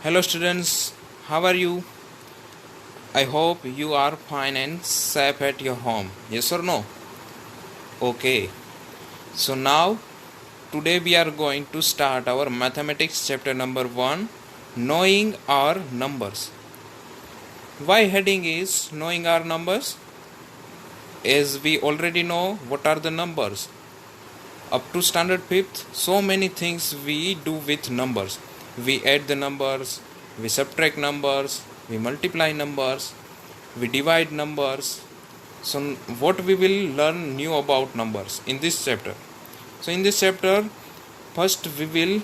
Hello students, how are you? I hope you are fine and safe at your home. Yes or no? Okay. So now today we are going to start our mathematics chapter number 1, knowing our numbers. Why heading is knowing our numbers? As we already know what are the numbers. Up to standard 5th, so many things we do with numbers. We add the numbers, we subtract numbers, we multiply numbers, we divide numbers. So what we will learn new about numbers in this chapter. So in this chapter, first we will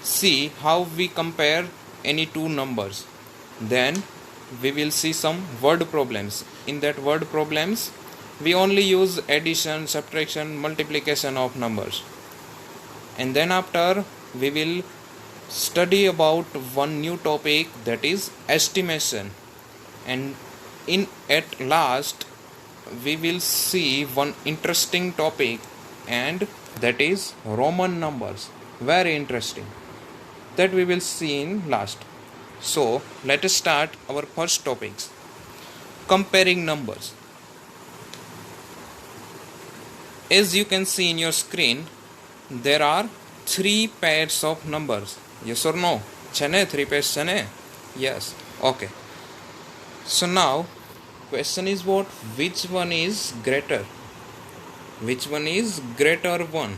see how we compare any two numbers. Then we will see some word problems. In that word problems, we only use addition, subtraction, multiplication of numbers. And then after we will study about one new topic, that is estimation. And at last we will see one interesting topic, and that is Roman numbers. Very interesting. That we will see in last. So let us start our first topics, comparing numbers. As you can see in your screen, there are 3 pairs of numbers. Yes or no? Chane 3 pairs chane? Yes. Okay. So now question is what? Which one is greater? Which one is greater one?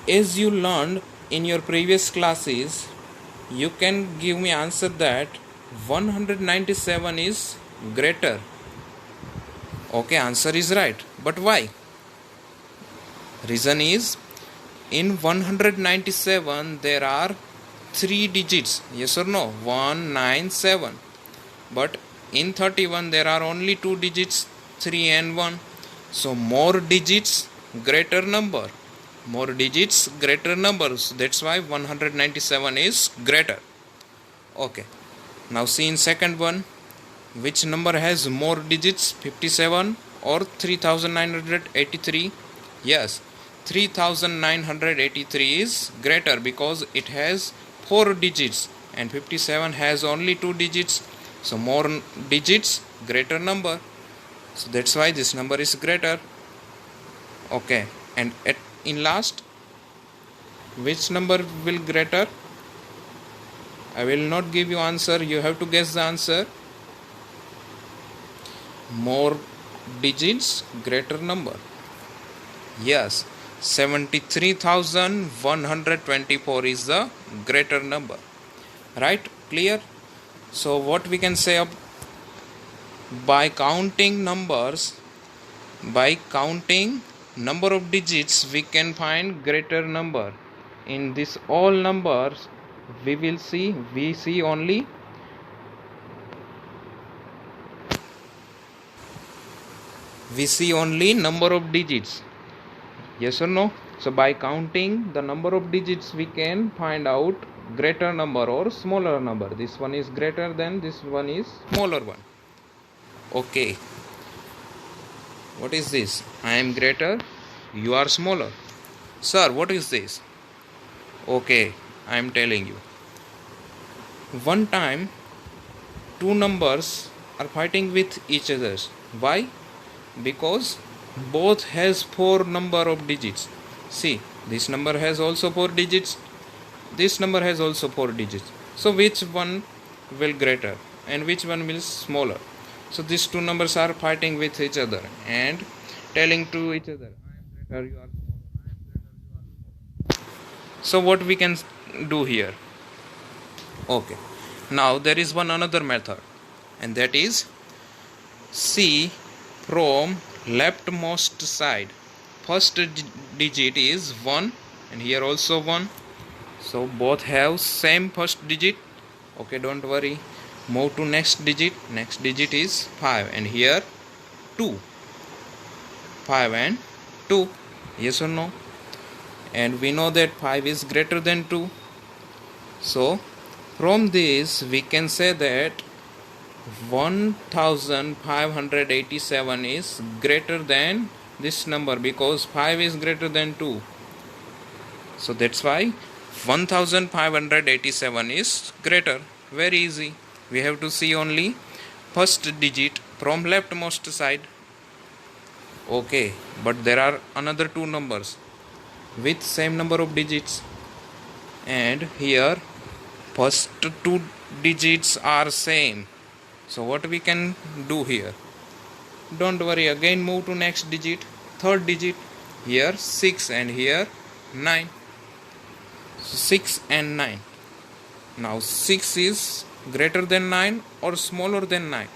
As you learned in your previous classes, you can give me answer that 197 is greater. Okay, answer is right. But why? Reason is, in 197 there are 3 digits. Yes or no? 197. But in 31 there are only 2 digits, 3 and 1. So more digits, greater number. More digits, greater numbers. That's why 197 is greater. Okay. Now see in second one. Which number has more digits, 57 or 3983? Yes, 3983 is greater because it has 4 digits and 57 has only 2 digits. So more digits, greater number. So that's why this number is greater. Okay, and in last, which number will greater? I will not give you answer, you have to guess the answer. More digits, greater number. Yes, 73,124 is the greater number. Right? Clear? So what we can say by counting numbers, by counting number of digits, we can find greater number. In this all numbers, we see only number of digits. Yes or no? So by counting the number of digits, we can find out greater number or smaller number. This one is greater than this one is smaller one. Okay. What is this? I am greater, you are smaller. Sir, what is this? Okay, I am telling you. One time, two numbers are fighting with each other. Why? Because both has 4 number of digits. See, this number has also 4 digits, this number has also 4 digits. So which one will greater and which one will smaller? So these two numbers are fighting with each other and telling to each other, I am greater, you are smaller, I am greater, you are smaller. So what we can do here? Okay, now there is one another method, and that is see from leftmost side. First digit is 1 and here also 1. So both have same first digit. Okay, don't worry. Move to next digit. Next digit is 5 and here 2. 5 and 2. Yes or no? And we know that 5 is greater than 2. So from this we can say that 1587 is greater than this number because 5 is greater than 2. So that's why 1587 is greater. Very easy. We have to see only first digit from leftmost side. Okay, but there are another two numbers with same number of digits, and here first two digits are same. So what we can do here? Don't worry, again move to next digit, third digit. Here 6 and here 9. So 6 and 9. Now 6 is greater than 9 or smaller than 9?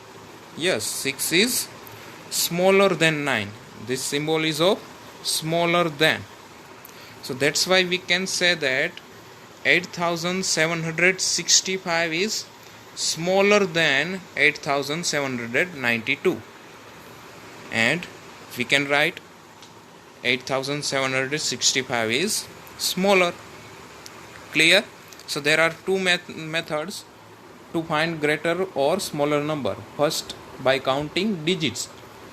Yes, 6 is smaller than 9. This symbol is of smaller than. So that's why we can say that 8765 is smaller than 8792. And we can write 8765 is smaller. Clear? So there are two methods to find greater or smaller number. First, by counting digits,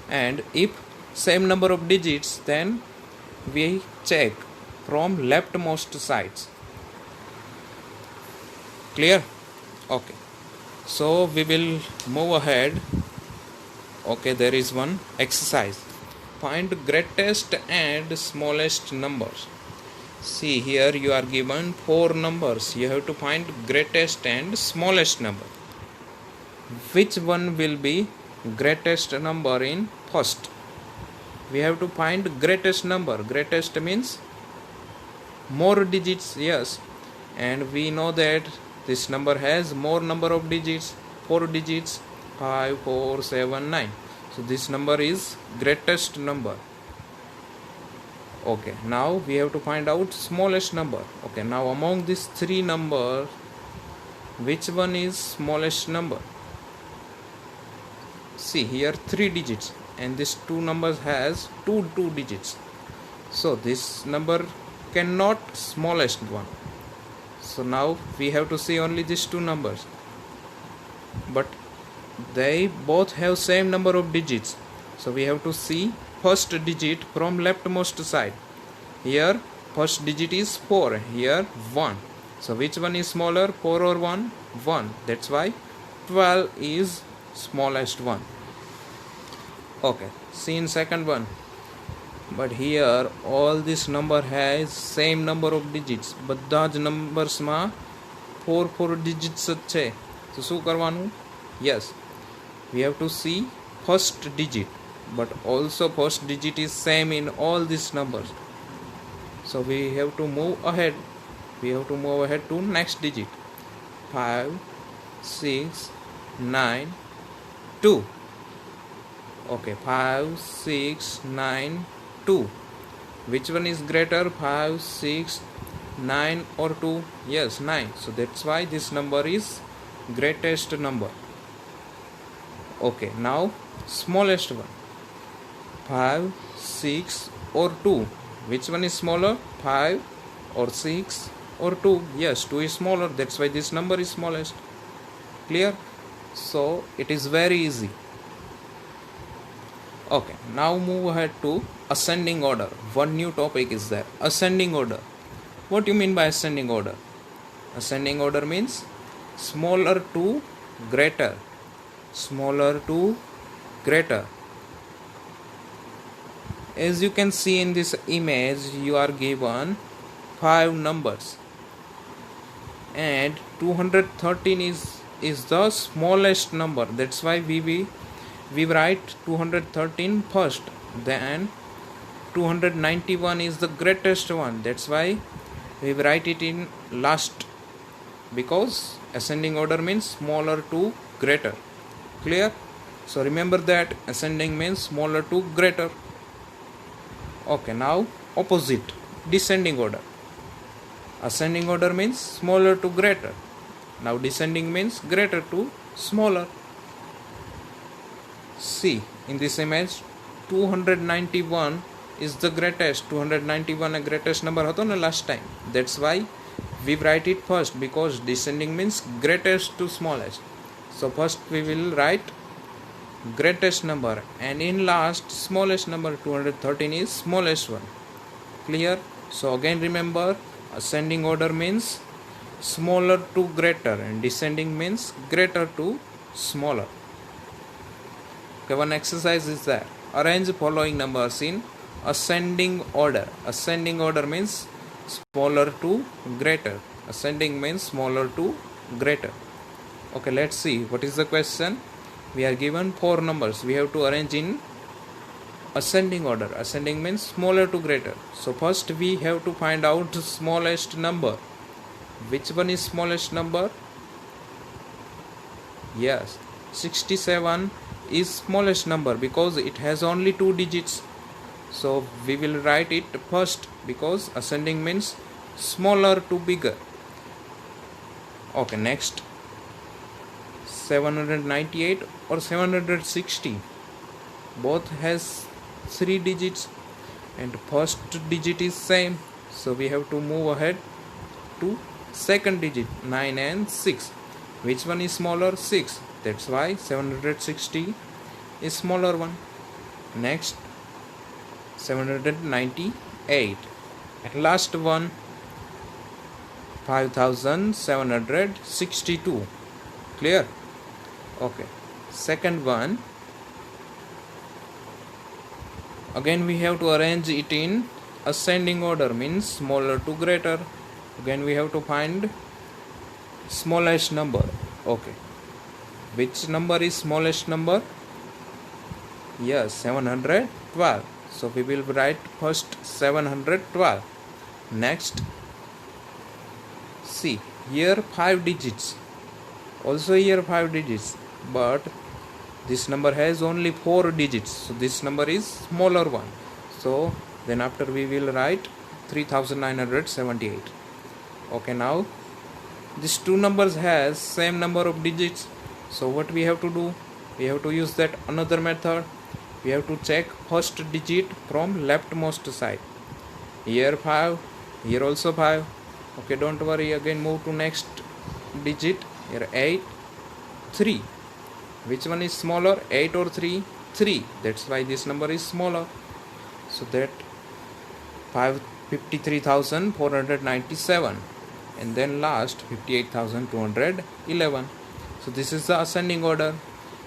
and if same number of digits, then we check from leftmost sides. Clear? Okay, so we will move ahead. Okay, there is one exercise. Find greatest and smallest numbers. See, here you are given 4 numbers. You have to find greatest and smallest number. Which one will be greatest number in first? We have to find greatest number. Greatest means more digits, yes. And we know that this number has more number of digits, 4 digits, 5, 4, 7, 9. So this number is greatest number. Okay, now we have to find out smallest number. Okay, now among these 3 numbers, which one is smallest number? See, here 3 digits, and this 2 numbers has 2 digits. So this number cannot smallest one. So now we have to see only these 2 numbers, but they both have same number of digits. So we have to see first digit from leftmost side. Here first digit is 4, here 1. So which one is smaller, 4 or 1? 1. That's why 12 is smallest one. Okay, see in second one. But here all this number has same number of digits. બધા જ નંબર્સમાં 4 digits જ છે. તો શું કરવાનું? Yes, we have to see first digit, but also first digit is same in all these numbers. So we have to move ahead. We have to move ahead to next digit. 5, 6, 9, 2. Okay, 5, 6, 9, 2. Which one is greater, 5, 6, 9 or 2? Yes, 9. So that's why this number is greatest number. Okay, now smallest one. 5, 6 or 2. Which one is smaller, 5 or 6 or 2? Yes, 2 is smaller. That's why this number is smallest. Clear? So it is very easy. Okay, now move ahead to ascending order. One new topic is there, ascending order. What do you mean by ascending order? Ascending order means smaller to greater. Smaller to greater. As you can see in this image, you are given 5 numbers, and 213 is the smallest number. That's why we write 213 first, then 291 is the greatest one. That's why we write it in last, because ascending order means smaller to greater. Clear? So remember that ascending means smaller to greater. Okay, now opposite, descending order. Ascending order means smaller to greater. Now descending means greater to smaller. See, in this image 291 is the greatest. 291 a greatest number હતો ને last time. That's why we write it first, because descending means greatest to smallest. So first we will write greatest number, and in last smallest number. 213 is smallest one. Clear? So again remember, Ascending order means smaller to greater, and descending means greater to smaller. Okay, one exercise is there. Arrange following numbers in ascending order. Ascending order means smaller to greater. Ascending means smaller to greater. Okay, let's see what is the question. We are given 4 numbers. We have to arrange in ascending order. Ascending means smaller to greater. So first we have to find out the smallest number. Which one is smallest number? Yes, 67 is smallest number because it has only 2 digits. So we will write it first because ascending means smaller to bigger. Okay, next 798 or 760, both has 3 digits and first digit is same, so we have to move ahead to second digit 9 and 6. Which one is smaller? 6. That's why 760 is smaller one. Next 798 and last one 5762. Clear? Okay, second one, again we have to arrange it in ascending order, means smaller to greater. Again we have to find smallest number. Okay, which number is smallest number? Yes, 712. So we will write first 712. Next, see here 5 digits, also here 5 digits, but this number has only 4 digits, so this number is smaller one. So then after we will write 3978. Okay, now these two numbers has same number of digits, so what we have to do? We have to use that another method. We have to check first digit from leftmost side. Here 5, here also 5. Okay, don't worry, again move to next digit. Here 8, 3. Which one is smaller, 8 or 3? 3. That's why this number is smaller. So that 53,497, and then last 58,211. So this is the ascending order.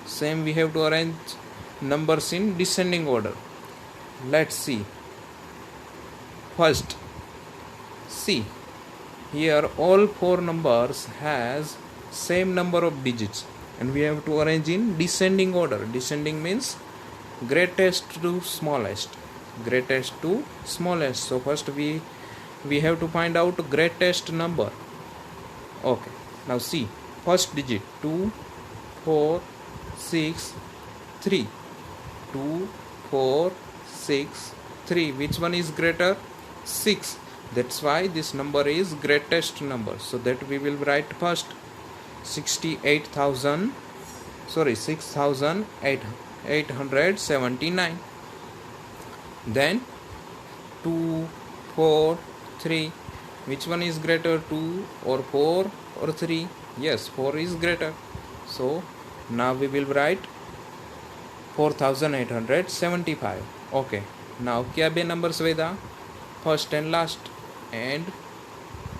Same we have to arrange numbers in descending order. Let's see. First, see here all 4 numbers has same number of digits, and we have to arrange in descending order. Descending means greatest to smallest. Greatest to smallest. So first we have to find out greatest number. Okay, now see first digit 2, 4, 6, 3. 2, 4, 6, 3. Which one is greater? 6. That's why this number is greatest number. So that we will write first 6,879. Then 2, 4, 3. Which one is greater, 2 or 4 or 3? Yes, 4 is greater. So now we will write 4875. Okay, now क्या बे numbers Veda? First and last, and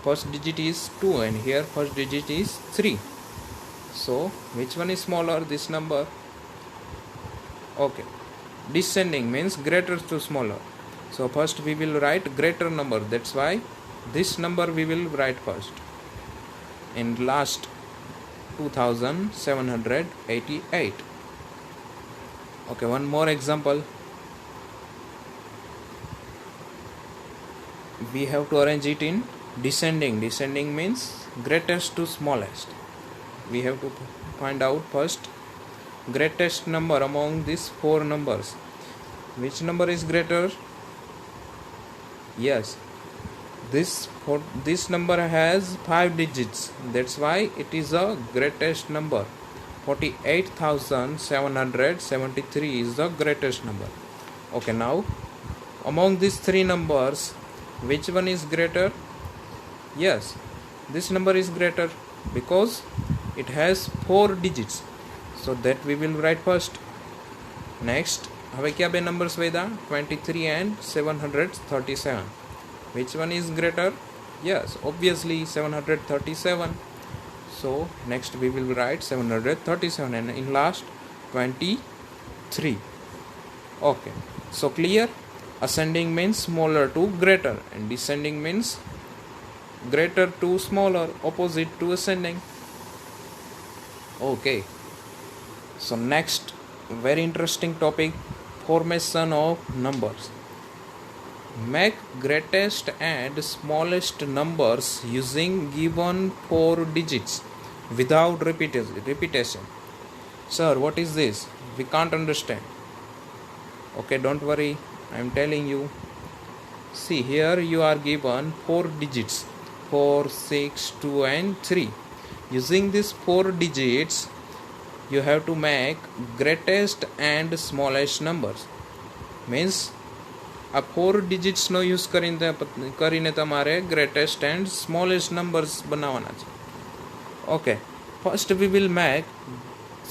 first digit is 2 and here first digit is 3. So which one is smaller? This number. Okay, descending means greater to smaller. So first we will write greater number. That's why this number we will write first. And last 2788. Okay, one more example. We have to arrange it in descending. Descending means greatest to smallest. We have to find out first greatest number among these 4 numbers. Which number is greater? Yes, this number has 5 digits. That's why it is a greatest number. 48,773 is the greatest number. Okay, now among these 3 numbers, which one is greater? Yes, this number is greater because it has 4 digits. So that we will write first. Next, હવે क्या બે numbers Veda? 23 and 737. Which one is greater? Yes, obviously 737. So next we will write 737 and in last 23. Okay, so clear? Ascending means smaller to greater and descending means greater to smaller, opposite to ascending. Okay, so next very interesting topic, formation of numbers. Make greatest and smallest numbers using given 4 digits without repetition. Sir, what is this? We can't understand. Okay, don't worry, I am telling you. See, here you are given 4 digits 4, 6, 2 and 3. Using these 4 digits, you have to make greatest and smallest numbers. Means આ 4 digitsનો use કરીને તમારે greatest and smallest numbers બનાવવાના છે. Okay, first we will make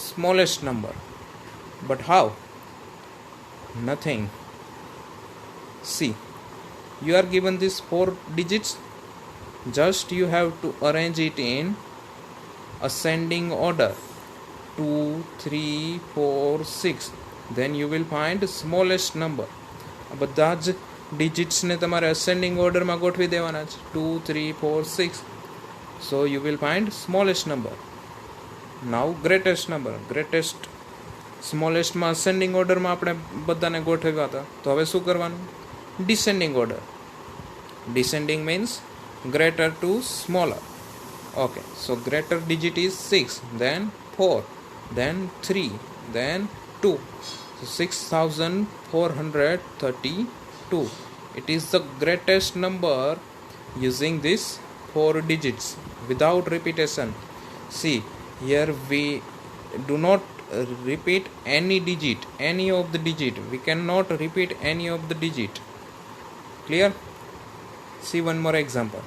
smallest number. But how? Nothing. See, you are given these 4 digits. Just you have to arrange it in ascending order 2, 3, 4, 6. Then you will find smallest number. બધા જ ડિજિટ્સને તમારે ascending ઓર્ડરમાં ગોઠવી દેવાના છે 2, 3, 4, 6. So you will find smallest number. Now greatest number. Greatest સ્મોલેસ્ટમાં ascending ઓર્ડરમાં આપણે બધાને ગોઠવ્યા હતા. તો હવે શું કરવાનું? Descending order. Descending means greater to smaller. Okay, so greater digit is 6, then 4, then 3, then 2. So 6432. It is the greatest number using this 4 digits without repetition. See, here we do not repeat any digit, any of the digit. We cannot repeat any of the digit. Clear? See one more example.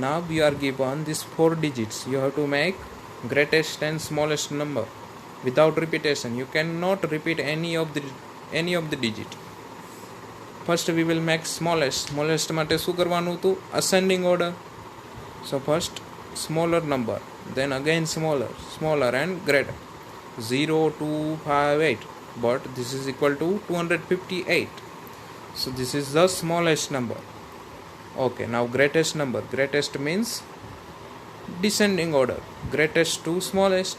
Now you are given these 4 digits. You have to make greatest and smallest number without repetition. You cannot repeat any of the digit. First we will make smallest. Smallest માટે શું કરવાનું હતું? Ascending order. So first smaller number, then again smaller and greater. 0, 2, 5, 8. But this is equal to 258. So this is the smallest number. Okay, now greatest number. Greatest means descending order. Greatest to smallest.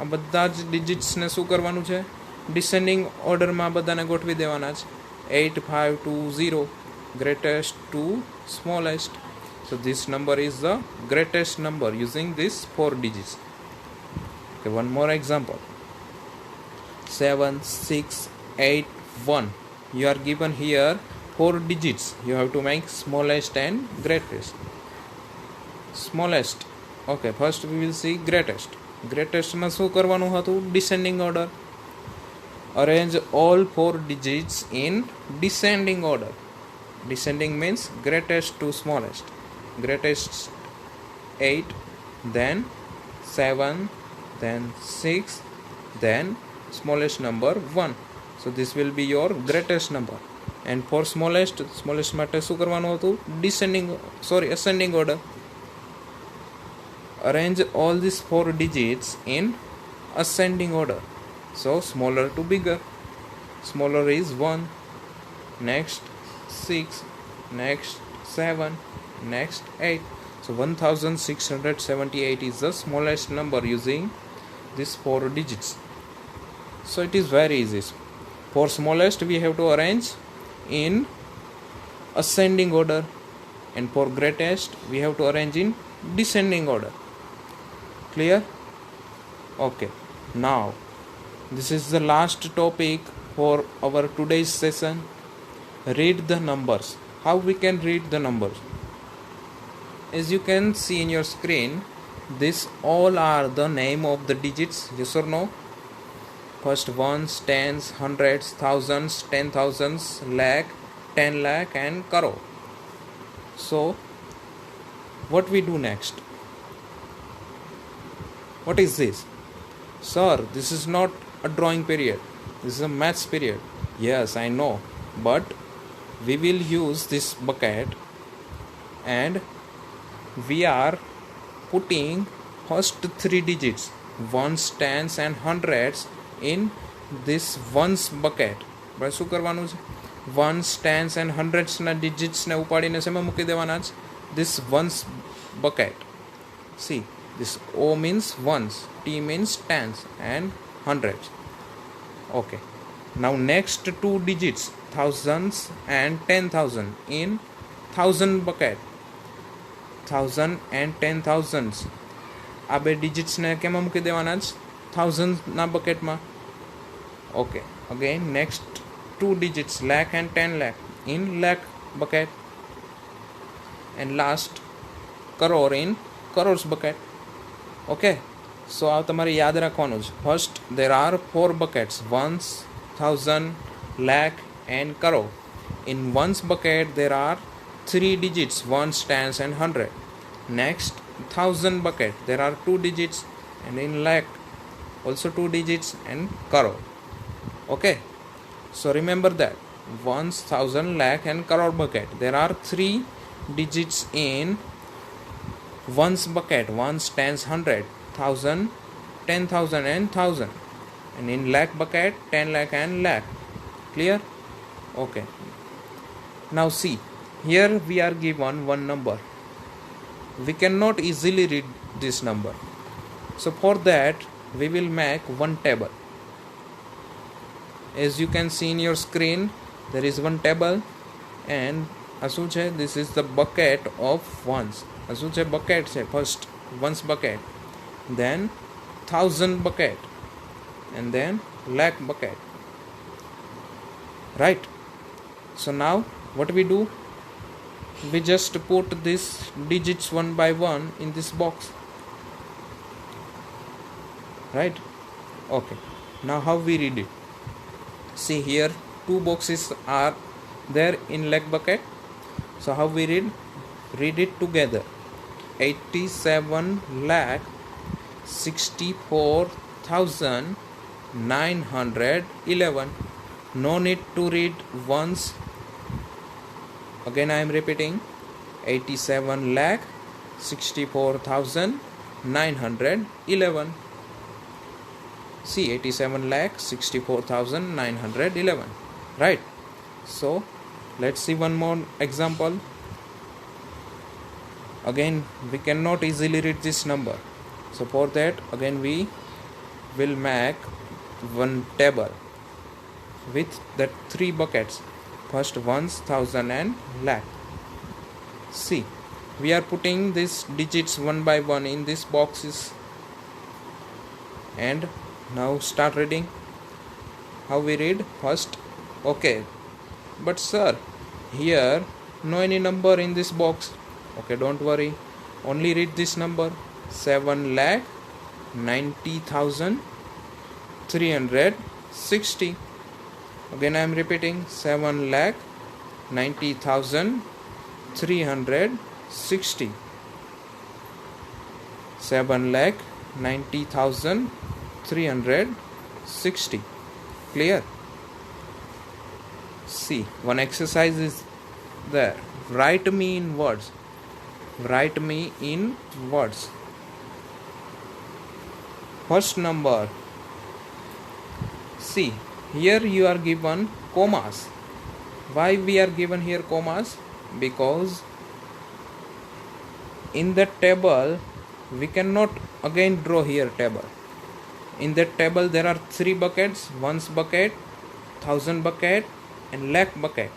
આ બધા જ ડિજિટ્સને શું કરવાનું છે? Descending ઓર્ડરમાં બધાને ગોઠવી દેવાના છે. 8, 5, 2, 0. Greatest to smallest. So this number is the greatest number using these 4 digits. Okay, one more example. 7, 6, 8, 1. You are given here 4 digits. You have to make smallest and greatest. Smallest. Okay, first we will see greatest. Greatest માં શું કરવાનું હતું? Descending order. Arrange all 4 digits in descending order. Descending means greatest to smallest. Greatest 8, then 7, then 6, then smallest number 1. So this will be your greatest number. And for smallest માટે શું કરવાનું હતું? Ascending order. Arrange all these 4 digits in ascending order. So smaller to bigger. Smaller is 1, next 6, next 7, next 8. So 1678 is the smallest number using these 4 digits. So it is very easy. For smallest we have to arrange in ascending order, and for greatest we have to arrange in descending order. Clear? Okay, now this is the last topic for our today's session. Read the numbers. How we can read the numbers? As you can see in your screen, these all are the name of the digits. Yes or no? First ones, tens, hundreds, thousands, 10,000s, lakh, 10 lakh and crore. So what we do next? What is this? Sir, this is not a drawing period. This is a maths period. Yes, I know. But we will use this bucket and we are putting first three digits, ones, tens and hundreds in this ones bucket. બસ શું કરવાનું છે? Once, tense and હંડ્રેડ્સના ડિજિટ્સને ઉપાડીને શેમાં મૂકી દેવાના છે? this ones bucket. See, this O means ones, T means tens and hundreds. Okay, now next two digits, thousands and 10,000 in thousand bucket. thousand and 10,000s, આ બે ડિજિટ્સને કેમાં મૂકી દેવાના છે? થાઉઝન્ડના બકેટમાં. Okay, again next two digits, lakh and 10 lakh in lakh bucket, and last crore in crores bucket. Okay, so આ તમારે યાદ રાખવાનું છે. First there are four buckets, ones, thousand, lakh and crore. In ones bucket there are three digits, ones, tens and hundred. Next, thousand bucket there are two digits, and in lakh also two digits and crore. Okay, so remember that ones, thousand, lakh and crore bucket there are three digits in ones bucket, ones, tens, hundred, thousand, 10,000 and thousand, and in lakh bucket 10 lakh and lakh. Clear? Okay, now see, here we are given one number. We cannot easily read this number, so for that we will make one table. As you can see in your screen, there is one table, and શું છે? This is the bucket of ones. શું છે? bucket છે. First ones bucket, then thousand bucket, and then lakh bucket. Right? So now what we do? We just put these digits one by one in this box. Right? Okay, now how we read it? See, here two boxes are there in lakh bucket. So how we read? Read it together. 87,64,911. No need to read once. Again I am repeating, 87,64,911. See, 87,64,911. Right? So let's see one more example. Again we cannot easily read this number, so for that again we will make one table with the three buckets, first ones, thousand and lakh. See, we are putting these digits one by one in these boxes, and now start reading. How we read? First, okay, but sir, here no any number in this box. Okay, don't worry, only read this number, 7,90,360. Again I am repeating, 7,90,360. 7,90,360. Clear? See, one exercise is there. Write me in words. Write me in words. First number. See, here you are given commas. Why we are given here commas? Because in that table we cannot again draw here table. In that table there are three buckets, ones bucket, thousand bucket and lakh bucket.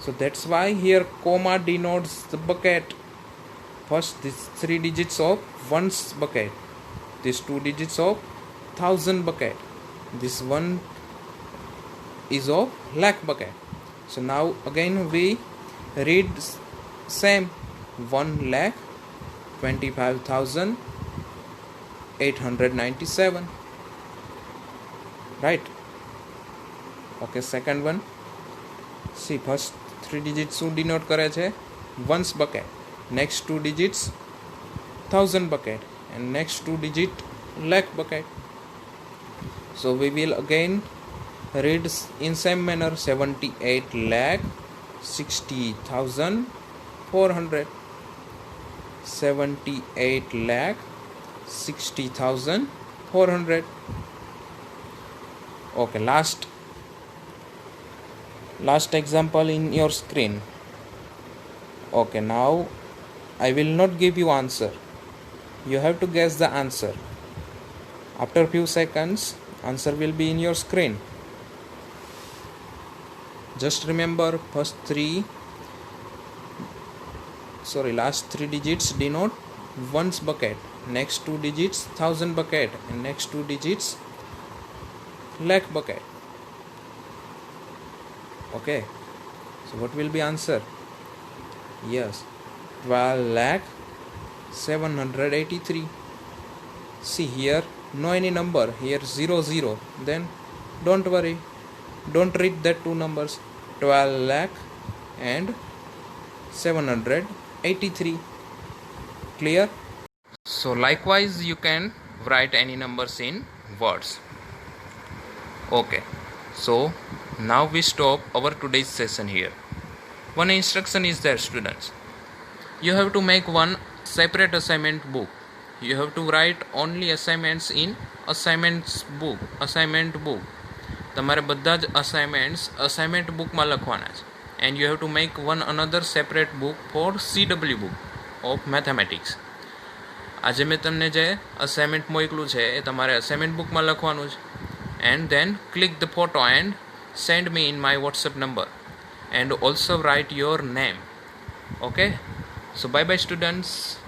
So that's why here comma denotes the bucket. First, these three digits of ones bucket, these two digits of thousand bucket, this one is of lakh bucket. So now again we read same, 1,25,897. Right? Okay, second one. See, first three digits શું denote કરે છે? ones bucket. Next two digits thousand bucket, and next two digit lakh bucket. So we will again read in same manner, 78,60,400. 78,60,400. Okay, last example in your screen. Okay, now I will not give you answer. You have to guess the answer. After few seconds, answer will be in your screen. Just remember, last three digits denote ones bucket, next two digits thousand bucket, and next two digits lakh bucket. Okay, so what will be answer? Yes, 12,783. See here, no any number here, 00. Then don't worry, don't read that two numbers, 12 lakh and 783. Clear? So likewise you can write any numbers in words. Okay, so now we stop our today's session here. One instruction is there, students. You have to make one separate assignment book. You have to write only assignments in assignment book. તમારે બધા જ assignment બુકમાં લખવાના છે. And you have to make one another separate book for CW book of mathematics. આજે મેં તમને જે અસાઇનમેન્ટ મોકલું છે એ તમારે અસાઇનમેન્ટ બુકમાં લખવાનું છે. And then click the photo and send me in my WhatsApp number and also write your name. Okay, so bye bye students.